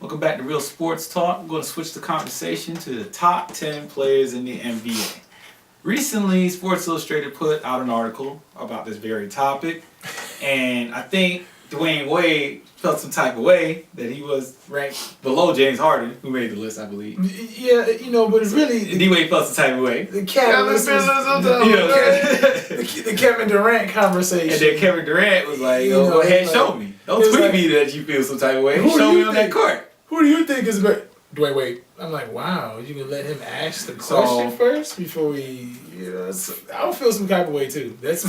Welcome back to Real Sports Talk. We're going to switch the conversation to the top 10 players in the NBA. Recently, Sports Illustrated put out an article about this very topic, and I think Dwayne Wade felt some type of way that he was ranked below James Harden, who made the list, I believe. Yeah, but it's really D-Wade felt some type of way. the catalyst was, the Kevin Durant conversation. And then Kevin Durant was like, go ahead and show me. Don't it was tweet like, me that you feel some type of way. Who do Show you me on that think- court. Who do you think is better? Dwayne Wade. I'm like, wow, you can let him ask the question first before we, I would feel some type of way too. That's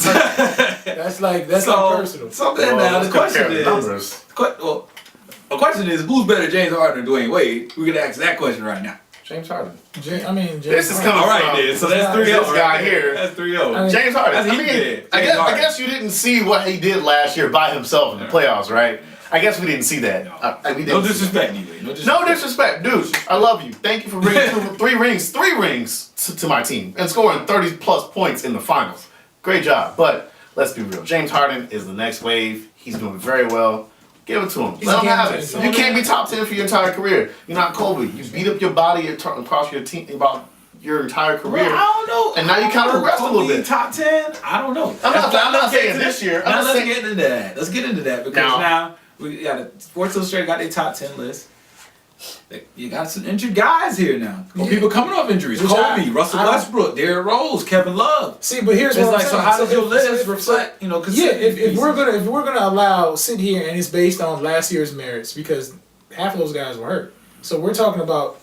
like personal. So then now the question is, the question is, who's better, James Harden or Dwayne Wade? We're gonna ask that question right now. James Harden. James This is Harden. coming All right, then. So that's 3-0. This guy here. That's 3-0. James Harden. That's I guess you didn't see what he did last year by himself in the playoffs, right? I guess we didn't see that. No disrespect, anyway. No disrespect, dude. I love you. Thank you for bringing three rings to my team and scoring 30+ points in the finals. Great job. But let's be real. James Harden is the next wave. He's doing very well. Give it to him. Let him have it. You can't be top 10 for your entire career. You're not Kobe. You beat up your body across your team about your entire career. Well, I don't know. And now you kind of regressed a little bit. Top 10? I don't know. I'm not saying this year. Now let's get into that. Let's get into that because now we got Sports Illustrated got their top 10 list. You got some injured guys here now. People coming off injuries. Kobe, Russell Westbrook, Derrick Rose, Kevin Love. See, but here's what I'm saying. So how does your list reflect? If we're gonna sit here and it's based on last year's merits because half of those guys were hurt. So we're talking about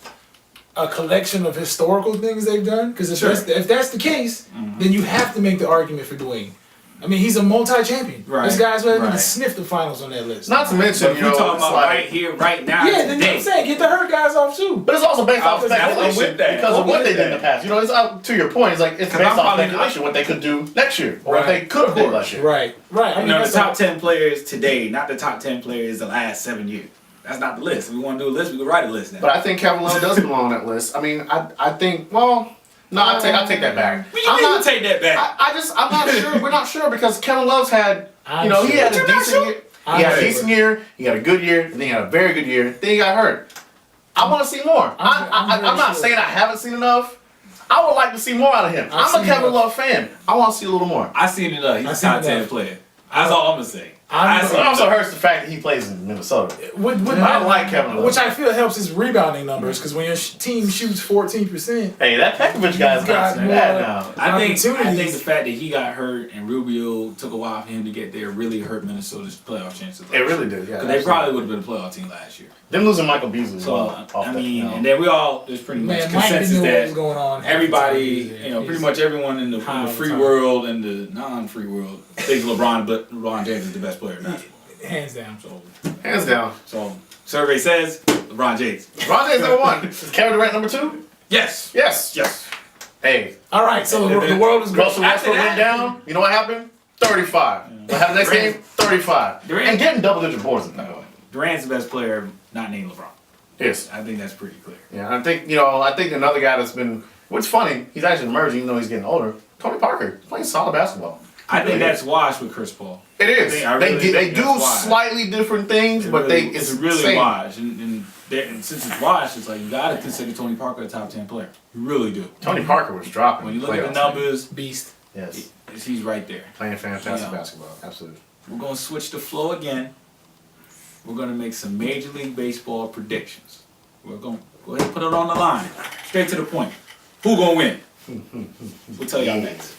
a collection of historical things they've done. Because if that's the case, then you have to make the argument for Dwayne. I mean, he's a multi-champion. Right. This guy's not even sniff the finals on that list. Not to mention, we're talking about right here, right now. Yeah, then I'm saying get the hurt guys off too. But it's also based off speculation because of what they did in the past. It's up to your point. It's like it's based off speculation what they could do next year or what they could have did last year. Right. I mean, the top 10 players today, not the top 10 players the last 7 years. That's not the list. If we want to do a list, we could write a list now. But I think Kevin Love does belong on that list. I mean, I think, well, no, I take that back. I'm not take that back. I'm not sure. We're not sure because Kevin Love's had, he had a decent year. He had a decent year. He had a good year. And then he had a very good year. Then he got hurt. I want to see more. I'm not saying I haven't seen enough. I would like to see more out of him. I'm a Kevin Love fan. I want to see a little more. I seen enough. He's a top 10 player. That's all I'm gonna say. It also hurts the fact that he plays in Minnesota. I like Kevin Love. Which I feel helps his rebounding numbers because when your team shoots 14%. Hey, that Pekovic guy's got bad now. I think the fact that he got hurt and Rubio took a while for him to get there really hurt Minnesota's playoff chances. It really did, yeah. Because they probably would have been a playoff team last year. Them losing Michael Beasley. And then there's pretty much consensus that going on everybody, pretty much everyone in the free world and the non-free world thinks LeBron, but LeBron James is the best player in basketball. Hands down. So survey says LeBron James. LeBron James #1. Is Kevin Durant #2? Yes. Hey. All right. So the world is Russell Westbrook went down. You know what happened? 35. What happened next game? 35. And getting double-digit boards in that way. Durant's the best player, not named LeBron. Yes. I think that's pretty clear. Yeah, I think another guy that's been, what's funny, he's actually emerging even though he's getting older. Tony Parker, playing solid basketball. I think that's washed with Chris Paul. It is. They do slightly different things, but it's really washed. And since it's washed, it's like you got to consider Tony Parker a top 10 player. You really do. Tony Parker was dropping. When you look at the numbers, beast. Yes. He's right there. Playing fantastic basketball. Absolutely. We're going to switch the flow again. We're going to make some Major League Baseball predictions. We're going to go ahead and put it on the line. Straight to the point. Who going to win? We'll tell y'all next.